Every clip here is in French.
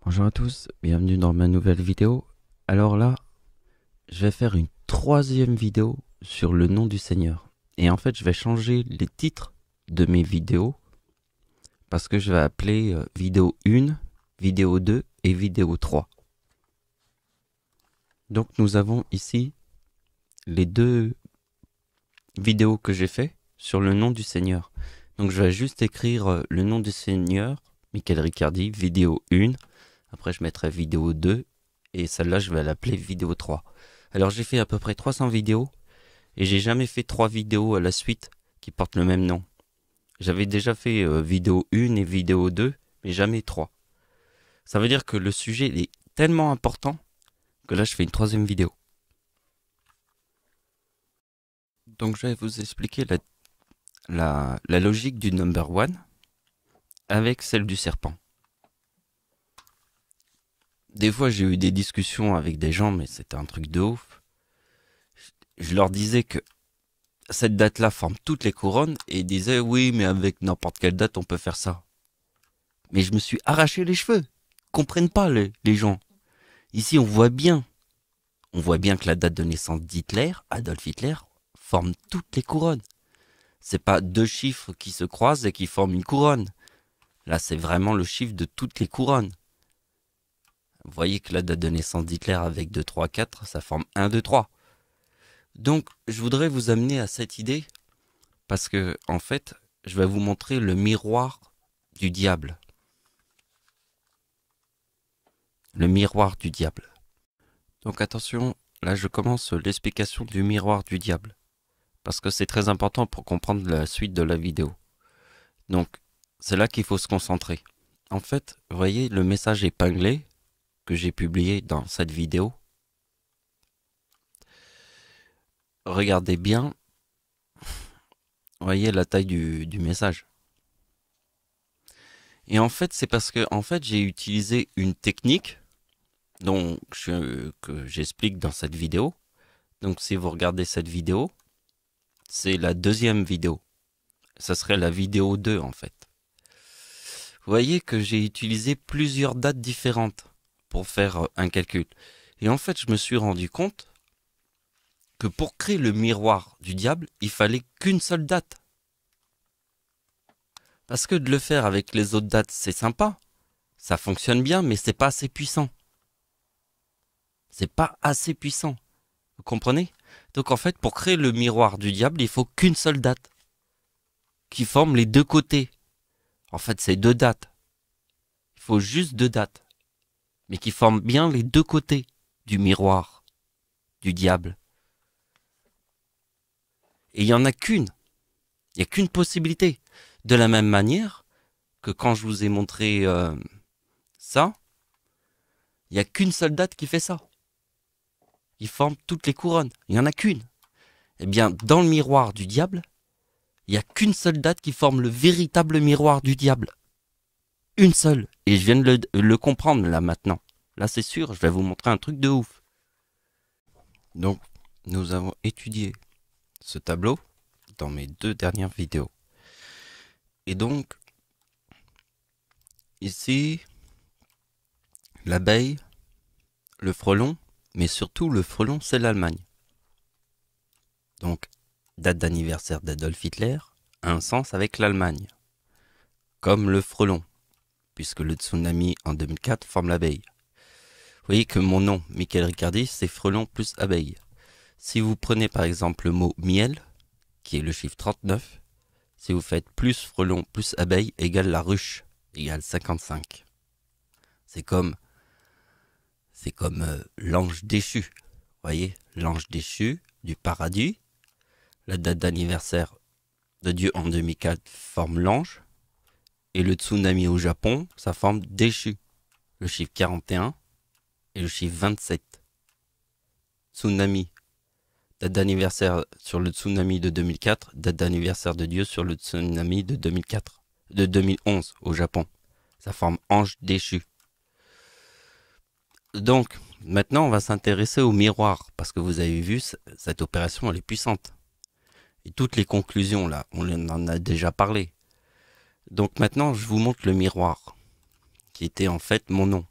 Bonjour à tous, bienvenue dans ma nouvelle vidéo. Alors là, je vais faire une troisième vidéo sur le nom du Seigneur. Et en fait, je vais changer les titres de mes vidéos parce que je vais appeler vidéo 1, vidéo 2 et vidéo 3. Donc nous avons ici les deux vidéos que j'ai fait sur le nom du Seigneur. Donc je vais juste écrire le nom du Seigneur, Michael Riccardi, vidéo 1. Après je mettrai vidéo 2 et celle-là je vais l'appeler vidéo 3. Alors j'ai fait à peu près 300 vidéos et j'ai jamais fait 3 vidéos à la suite qui portent le même nom. J'avais déjà fait vidéo 1 et vidéo 2 mais jamais 3. Ça veut dire que le sujet est tellement important que là je fais une troisième vidéo. Donc je vais vous expliquer la logique du number one avec celle du serpent. Des fois j'ai eu des discussions avec des gens mais c'était un truc de ouf. Je leur disais que cette date-là forme toutes les couronnes et ils disaient oui mais avec n'importe quelle date on peut faire ça. Mais je me suis arraché les cheveux. Ils comprennent pas les gens. Ici on voit bien que la date de naissance d'Hitler, Adolf Hitler, forme toutes les couronnes. C'est pas deux chiffres qui se croisent et qui forment une couronne. Là c'est vraiment le chiffre de toutes les couronnes. Vous voyez que la date de naissance d'Hitler avec 2, 3, 4, ça forme 1, 2, 3. Donc, je voudrais vous amener à cette idée parce que, en fait, je vais vous montrer le miroir du diable. Le miroir du diable. Donc attention, là je commence l'explication du miroir du diable. Parce que c'est très important pour comprendre la suite de la vidéo. Donc, c'est là qu'il faut se concentrer. En fait, vous voyez le message épinglé que j'ai publié dans cette vidéo. Regardez bien, vous voyez la taille du message. Et en fait, c'est parce que j'ai utilisé une technique que j'explique dans cette vidéo. Donc si vous regardez cette vidéo, c'est la deuxième vidéo. Ça serait la vidéo 2 en fait. Vous voyez que j'ai utilisé plusieurs dates différentes pour faire un calcul. Et en fait, je me suis rendu compte que pour créer le miroir du diable, il fallait qu'une seule date. Parce que de le faire avec les autres dates, c'est sympa. Ça fonctionne bien, mais c'est pas assez puissant. C'est pas assez puissant. Vous comprenez? Donc en fait, pour créer le miroir du diable, il faut qu'une seule date. Qui forme les deux côtés. En fait, c'est deux dates. Il faut juste deux dates. Mais qui forment bien les deux côtés du miroir du diable. Et il n'y en a qu'une. Il n'y a qu'une possibilité. De la même manière que quand je vous ai montré ça, il n'y a qu'une seule date qui fait ça. Qui forme toutes les couronnes. Il n'y en a qu'une. Eh bien, dans le miroir du diable, il n'y a qu'une seule date qui forme le véritable miroir du diable. Une seule. Et je viens de le comprendre là maintenant. Là c'est sûr, je vais vous montrer un truc de ouf. Donc, nous avons étudié ce tableau dans mes deux dernières vidéos. Et donc, ici, l'abeille, le frelon, mais surtout le frelon c'est l'Allemagne. Donc, date d'anniversaire d'Adolf Hitler a un sens avec l'Allemagne. Comme le frelon, puisque le tsunami en 2004 forme l'abeille. Vous voyez que mon nom, Michael Riccardi, c'est frelon plus abeille. Si vous prenez par exemple le mot miel, qui est le chiffre 39, si vous faites plus frelon plus abeille égale la ruche, égale 55. C'est comme l'ange déchu. Vous voyez, l'ange déchu du paradis, la date d'anniversaire de Dieu en 2004 forme l'ange, et le tsunami au Japon, ça forme déchu. Le chiffre 41 et le chiffre 27. Tsunami. Date d'anniversaire sur le tsunami de 2004, date d'anniversaire de Dieu sur le tsunami de 2004, de 2011 au Japon. Ça forme ange déchu. Donc, maintenant on va s'intéresser au miroir, parce que vous avez vu, cette opération elle est puissante. Et toutes les conclusions là, on en a déjà parlé. Donc maintenant je vous montre le miroir, qui était en fait mon nom.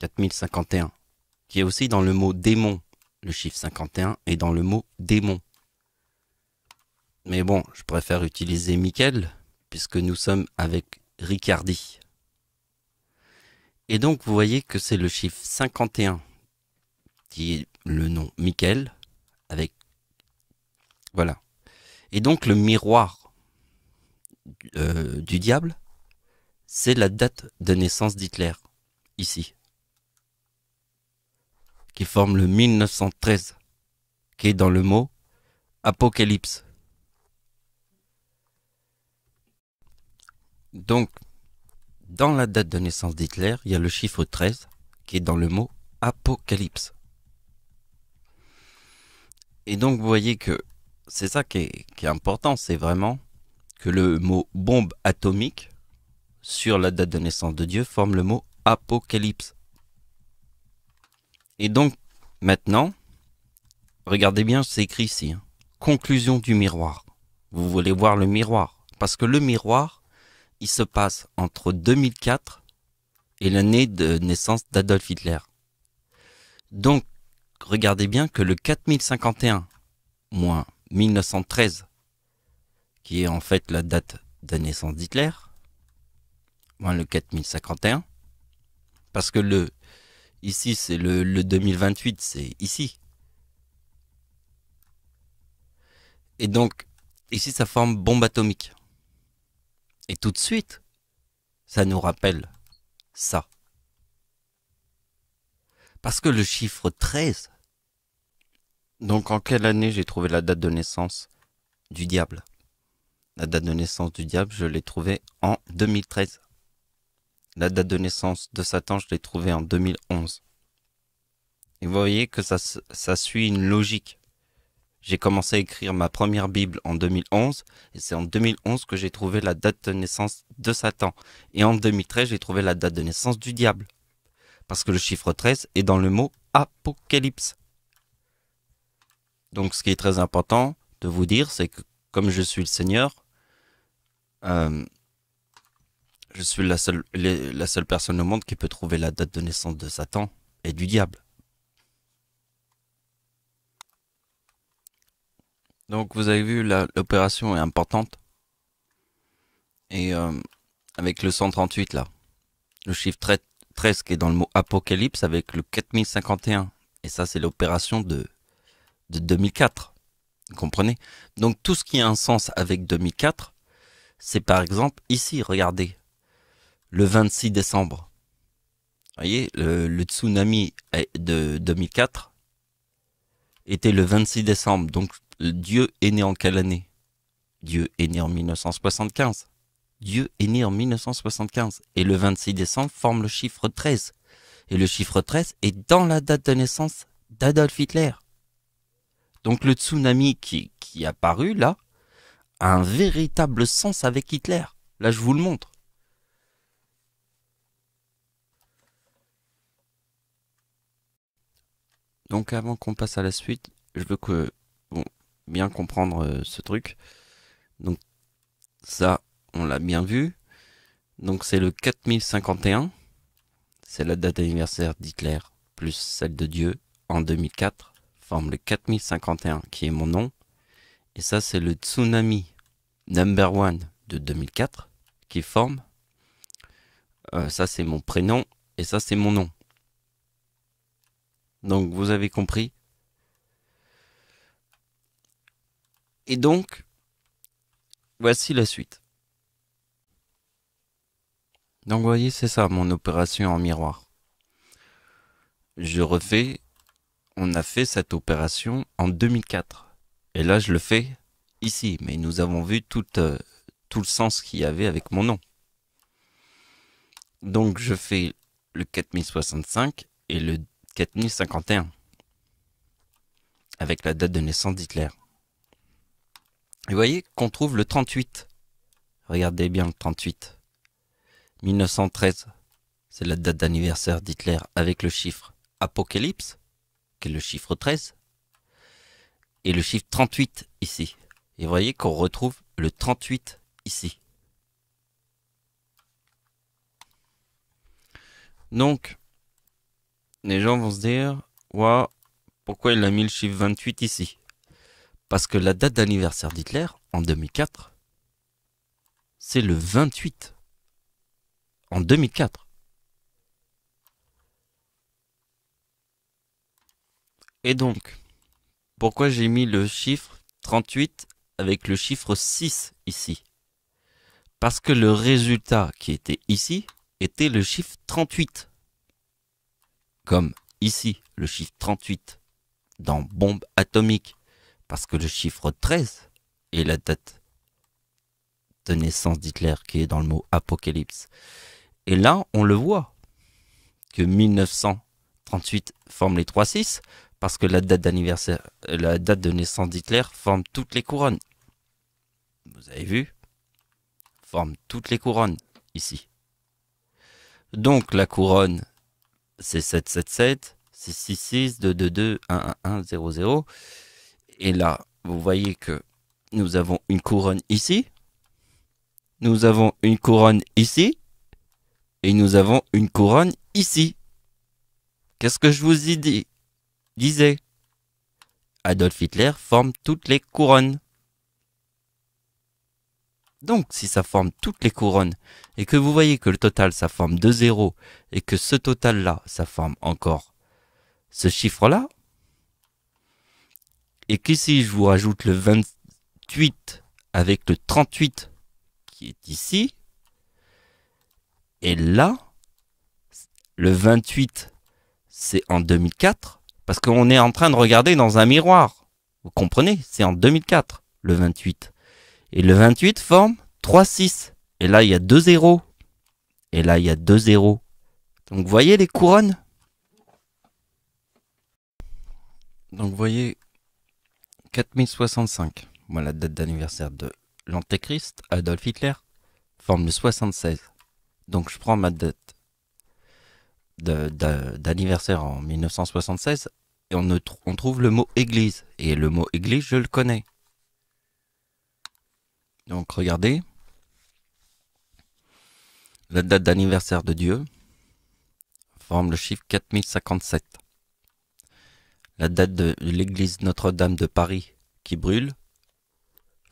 4051, qui est aussi dans le mot démon. Le chiffre 51 est dans le mot démon. Mais bon, je préfère utiliser Michael, puisque nous sommes avec Ricardi. Et donc, vous voyez que c'est le chiffre 51 qui est le nom Michael, avec... Voilà. Et donc, le miroir du diable, c'est la date de naissance d'Hitler, ici, qui forme le 1913, qui est dans le mot Apocalypse. Donc, dans la date de naissance d'Hitler, il y a le chiffre 13, qui est dans le mot Apocalypse. Et donc, vous voyez que c'est ça qui est important, c'est vraiment que le mot bombe atomique, sur la date de naissance de Dieu, forme le mot Apocalypse. Et donc, maintenant, regardez bien, c'est écrit ici, hein, conclusion du miroir. Vous voulez voir le miroir, parce que le miroir, il se passe entre 2004 et l'année de naissance d'Adolf Hitler. Donc, regardez bien que le 4051 moins 1913, qui est en fait la date de naissance d'Hitler, moins le 4051, parce que ici c'est le 2028, c'est ici. Et donc, ici ça forme bombe atomique. Et tout de suite, ça nous rappelle ça. Parce que le chiffre 13, donc en quelle année j'ai trouvé la date de naissance du diable? La date de naissance du diable, je l'ai trouvée en 2013. La date de naissance de Satan, je l'ai trouvée en 2011. Et vous voyez que ça suit une logique. J'ai commencé à écrire ma première Bible en 2011, et c'est en 2011 que j'ai trouvé la date de naissance de Satan. Et en 2013, j'ai trouvé la date de naissance du diable. Parce que le chiffre 13 est dans le mot Apocalypse. Donc ce qui est très important de vous dire, c'est que comme je suis le Seigneur, je suis la seule personne au monde qui peut trouver la date de naissance de Satan et du diable. Donc vous avez vu, l'opération est importante. Et avec le 138 là, le chiffre 13 qui est dans le mot apocalypse avec le 4051. Et ça c'est l'opération de 2004. Vous comprenez? Donc tout ce qui a un sens avec 2004, c'est par exemple ici, regardez, le 26 décembre. Vous voyez, le tsunami de 2004 était le 26 décembre. Donc Dieu est né en quelle année? Dieu est né en 1975. Dieu est né en 1975. Et le 26 décembre forme le chiffre 13. Et le chiffre 13 est dans la date de naissance d'Adolf Hitler. Donc le tsunami qui est apparu là a un véritable sens avec Hitler. Là je vous le montre. Donc avant qu'on passe à la suite, je veux que bien comprendre ce truc. Donc ça, on l'a bien vu. Donc c'est le 4051. C'est la date d'anniversaire d'Hitler plus celle de Dieu en 2004. Forme le 4051 qui est mon nom. Et ça c'est le tsunami number one de 2004 qui forme. Ça c'est mon prénom et ça c'est mon nom. Donc vous avez compris. Et donc, voici la suite. Donc vous voyez, c'est ça mon opération en miroir. Je refais, on a fait cette opération en 2004. Et là je le fais ici, mais nous avons vu tout le sens qu'il y avait avec mon nom. Donc je fais le 4065 et le 4051 avec la date de naissance d'Hitler. Et vous voyez qu'on trouve le 38. Regardez bien le 38. 1913, c'est la date d'anniversaire d'Hitler avec le chiffre Apocalypse, qui est le chiffre 13, et le chiffre 38 ici. Et vous voyez qu'on retrouve le 38 ici. Donc, les gens vont se dire, ouah, pourquoi il a mis le chiffre 28 ici? Parce que la date d'anniversaire d'Hitler, en 2004, c'est le 28. En 2004. Et donc, pourquoi j'ai mis le chiffre 38 avec le chiffre 6 ici? Parce que le résultat qui était ici était le chiffre 38. Comme ici, le chiffre 38 dans bombe atomique. Parce que le chiffre 13 est la date de naissance d'Hitler qui est dans le mot apocalypse. Et là, on le voit que 1938 forme les 3-6 parce que la date d'anniversaire, la date de naissance d'Hitler forme toutes les couronnes. Vous avez vu? Forme toutes les couronnes ici. Donc la couronne, c'est 777, 666, 222, 111, 00. Et là, vous voyez que nous avons une couronne ici. Nous avons une couronne ici. Et nous avons une couronne ici. Qu'est-ce que je vous ai disais? Adolf Hitler forme toutes les couronnes. Donc, si ça forme toutes les couronnes, et que vous voyez que le total, ça forme 2 zéros, et que ce total-là, ça forme encore ce chiffre-là, et qu'ici, je vous rajoute le 28 avec le 38 qui est ici, et là, le 28, c'est en 2004, parce qu'on est en train de regarder dans un miroir. Vous comprenez? C'est en 2004, le 28. Et le 28 forme 3-6. Et là, il y a 2 zéros. Et là, il y a 2 zéros. Donc, vous voyez les couronnes? Donc, vous voyez 4065. Moi, la date d'anniversaire de l'Antéchrist, Adolf Hitler, forme le 76. Donc, je prends ma date d'anniversaire en 1976 et on trouve le mot église. Et le mot église, je le connais. Donc, regardez. La date d'anniversaire de Dieu forme le chiffre 4057. La date de l'église Notre-Dame de Paris qui brûle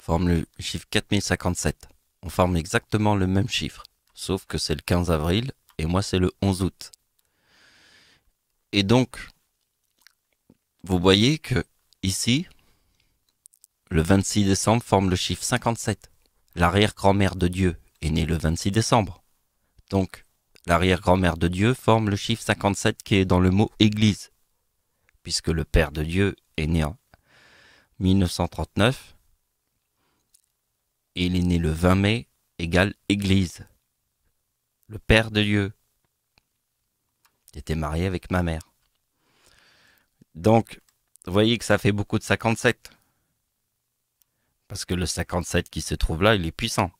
forme le chiffre 4057. On forme exactement le même chiffre, sauf que c'est le 15 avril et moi c'est le 11 août. Et donc, vous voyez que ici, le 26 décembre forme le chiffre 57. L'arrière-grand-mère de Dieu est née le 26 décembre. Donc, l'arrière-grand-mère de Dieu forme le chiffre 57 qui est dans le mot église, puisque le père de Dieu est né en 1939 et il est né le 20 mai égale église. Le père de Dieu était marié avec ma mère. Donc, vous voyez que ça fait beaucoup de 57. Parce que le 57 qui se trouve là, il est puissant.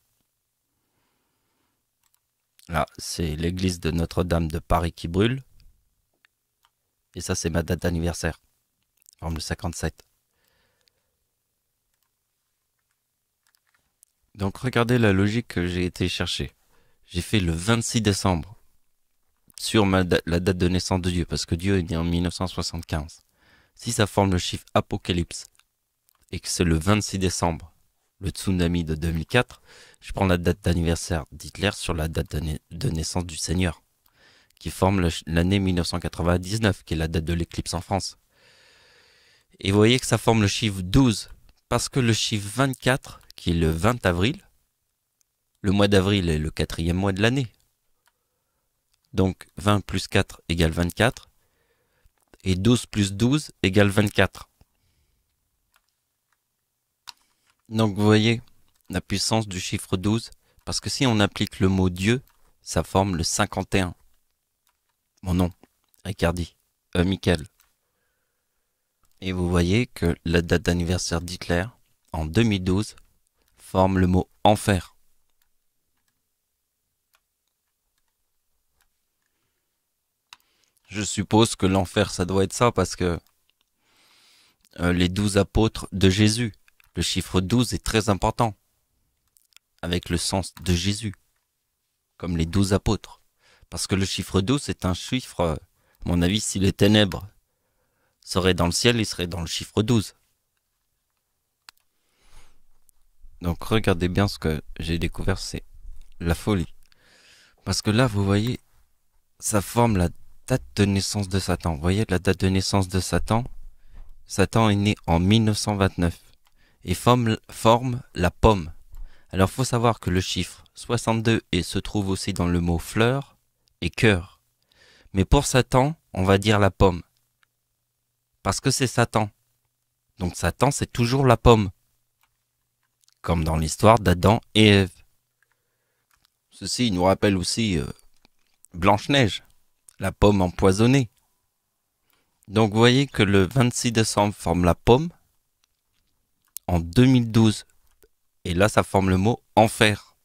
Là, c'est l'église de Notre-Dame de Paris qui brûle. Et ça, c'est ma date d'anniversaire. Forme le 57. Donc, regardez la logique que j'ai été chercher. J'ai fait le 26 décembre sur la date de naissance de Dieu, parce que Dieu est né en 1975. Si ça forme le chiffre apocalypse, et que c'est le 26 décembre, le tsunami de 2004, je prends la date d'anniversaire d'Hitler sur la date de naissance du Seigneur, qui forme l'année 1999, qui est la date de l'éclipse en France. Et vous voyez que ça forme le chiffre 12, parce que le chiffre 24, qui est le 20 avril, le mois d'avril est le 4e mois de l'année. Donc 20 plus 4 égale 24, et 12 plus 12 égale 24. Donc vous voyez la puissance du chiffre 12, parce que si on applique le mot Dieu, ça forme le 51. Mon nom, Ricardi, Michael. Et vous voyez que la date d'anniversaire d'Hitler, en 2012, forme le mot enfer. Je suppose que l'enfer, ça doit être ça, parce que les 12 apôtres de Jésus, le chiffre 12 est très important, avec le sens de Jésus, comme les 12 apôtres. Parce que le chiffre 12 est un chiffre À mon avis, si les ténèbres seraient dans le ciel, ils seraient dans le chiffre 12. Donc regardez bien ce que j'ai découvert, c'est la folie. Parce que là, vous voyez, ça forme la date de naissance de Satan. Vous voyez la date de naissance de Satan? Satan est né en 1929 et forme la pomme. Alors faut savoir que le chiffre 62 se trouve aussi dans le mot fleur et cœur. Mais pour Satan, on va dire la pomme. Parce que c'est Satan. Donc Satan, c'est toujours la pomme. Comme dans l'histoire d'Adam et Ève. Ceci nous rappelle aussi Blanche-Neige, la pomme empoisonnée. Donc vous voyez que le 26 décembre forme la pomme en 2012. Et là, ça forme le mot enfer.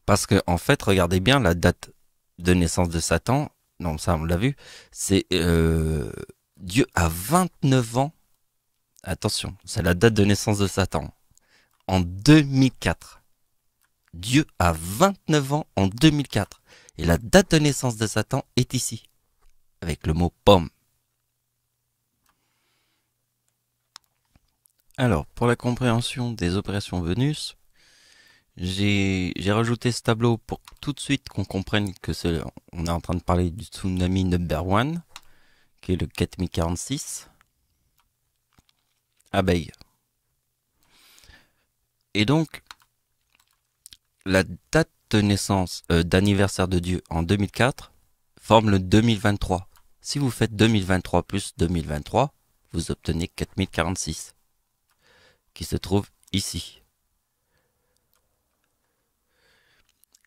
Parce que, en fait, regardez bien la date de naissance de Satan. Non, ça, on l'a vu. C'est Dieu a 29 ans. Attention, c'est la date de naissance de Satan. En 2004. Dieu a 29 ans en 2004. Et la date de naissance de Satan est ici. Avec le mot pomme. Alors, pour la compréhension des opérations Vénus, j'ai rajouté ce tableau pour tout de suite qu'on comprenne que on est en train de parler du tsunami number 1, qui est le 4046. Abeille. Et donc, la date de naissance, d'anniversaire de Dieu en 2004 forme le 2023. Si vous faites 2023 plus 2023, vous obtenez 4046, qui se trouve ici.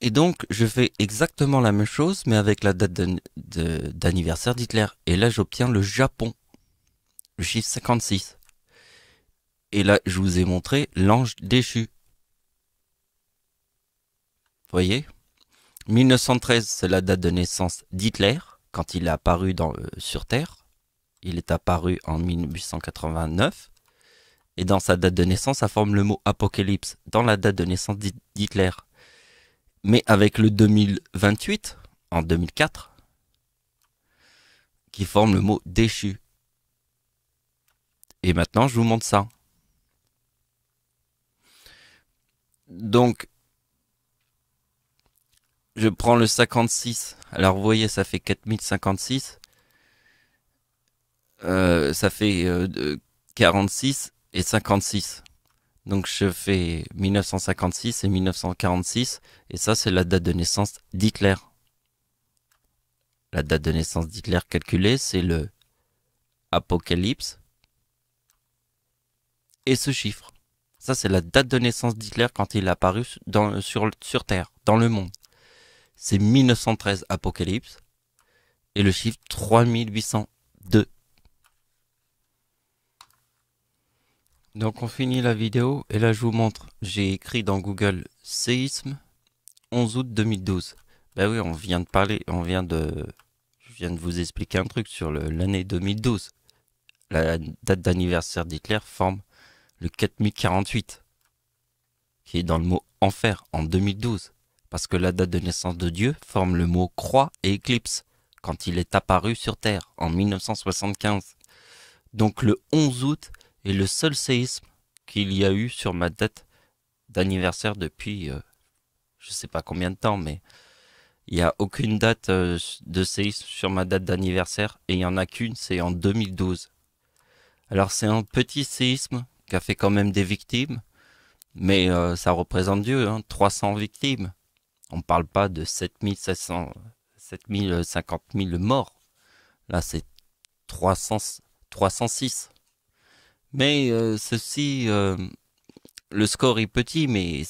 Et donc, je fais exactement la même chose, mais avec la date d'anniversaire d'Hitler. Et là, j'obtiens le Japon, le chiffre 56. Et là, je vous ai montré l'ange déchu. Vous voyez, 1913, c'est la date de naissance d'Hitler, quand il est apparu sur Terre. Il est apparu en 1889. Et dans sa date de naissance, ça forme le mot apocalypse, dans la date de naissance d'Hitler. Mais avec le 2028, en 2004, qui forme le mot déchu. Et maintenant, je vous montre ça. Donc, je prends le 56. Alors, vous voyez, ça fait 4056. Ça fait 46 et 56. Donc, je fais 1956 et 1946. Et ça, c'est la date de naissance d'Hitler. La date de naissance d'Hitler calculée, c'est le apocalypse. Et ce chiffre. Ça, c'est la date de naissance d'Hitler quand il est apparu sur Terre, dans le monde. C'est 1913 Apocalypse et le chiffre 3802. Donc on finit la vidéo et là je vous montre. J'ai écrit dans Google séisme 11 août 2012. Ben oui, je viens de vous expliquer un truc sur l'année 2012. La date d'anniversaire d'Hitler forme le 4048, qui est dans le mot enfer en 2012. Parce que la date de naissance de Dieu forme le mot croix et éclipse, quand il est apparu sur Terre en 1975. Donc le 11 août est le seul séisme qu'il y a eu sur ma date d'anniversaire depuis je sais pas combien de temps, mais il n'y a aucune date de séisme sur ma date d'anniversaire, et il n'y en a qu'une, c'est en 2012. Alors c'est un petit séisme qui a fait quand même des victimes, mais ça représente Dieu, 300 victimes. On ne parle pas de 7050 000 morts. Là, c'est 306. Mais le score est petit, mais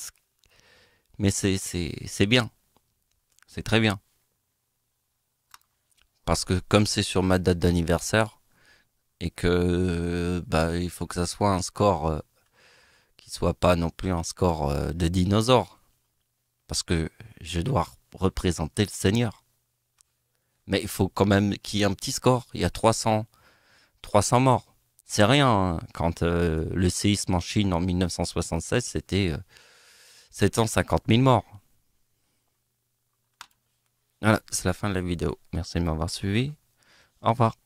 c'est bien. C'est très bien. Parce que comme c'est sur ma date d'anniversaire, et que il faut que ça soit un score qui soit pas non plus un score de dinosaure. Parce que je dois représenter le Seigneur. Mais il faut quand même qu'il y ait un petit score. Il y a 300 morts. C'est rien, hein. Quand le séisme en Chine en 1976, c'était 750 000 morts. Voilà, c'est la fin de la vidéo. Merci de m'avoir suivi. Au revoir.